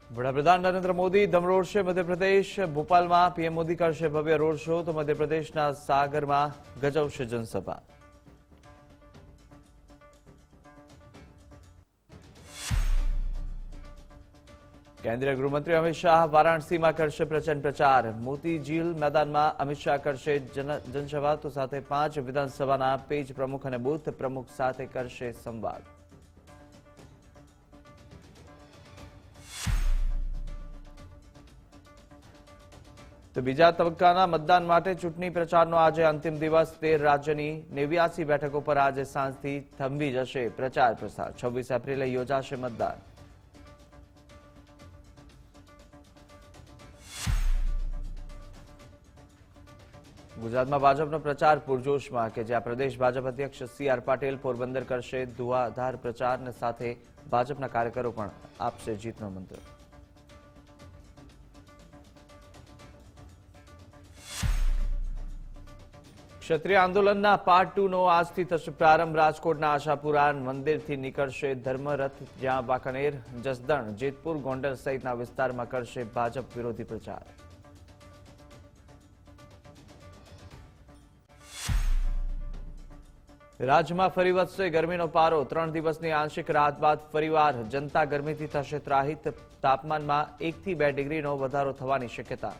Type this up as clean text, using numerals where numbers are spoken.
વડાપ્રધાન નરેન્દ્ર મોદી દમ road show Madhya Pradesh ભોપાલમાં પીએમ મોદી કરશે ભવ્ય રોડ શો તો મધ્યપ્રદેશના સાગરમાં ગજવશે જનસભા। કેન્દ્રીય ગૃહમંત્રી અમિત શાહ વારાણસીમાં કરશે પ્રચંડ પ્રચાર। મોતી ઝીલ મેદાનમાં અમિત શાહ કરશે જનસભા તો સાથે 5 વિધાનસભાના પેજ પ્રમુખ અને બૂથ પ્રમુખ સાથે કરશે સંવાદ। તો બીજા તબક્કાના મતદાન માટે ચૂંટણી પ્રચારનો આજે અંતિમ દિવસ। 13 રાજ્યની 89 બેઠકો પર આજે સાંજથી થંભી જશે પ્રચાર પ્રસાર। 26 એપ્રિલે યોજાશે મતદાન। ગુજરાતમાં ભાજપનો પ્રચાર પૂરજોશમાં કે જ્યાં પ્રદેશ ભાજપ અધ્યક્ષ સી.આર. પાટીલ પોરબંદર કરશે ધુઆધાર પ્રચાર અને સાથે ભાજપના કાર્યકરો પણ આપશે જીતનો મંત્ર। ક્ષત્રિય આંદોલનના પાર્ટ 2 નો આજથી થશે પ્રારંભ। રાજકોટના આશાપુરા મંદિરથી નીકળશે ધર્મરથ જ્યાં વાંકાનેર, જસદણ, જેતપુર, ગોંડલ સહિતના વિસ્તારમાં કરશે ભાજપ વિરોધી પ્રચાર। રાજ્યમાં ફરી વધશે ગરમીનો પારો। 3 દિવસની આંશિક રાહત બાદ ફરીવાર જનતા ગરમીથી થશે ત્રાહિત। તાપમાનમાં 1 થી 2 ડિગ્રીનો વધારો થવાની શક્યતા।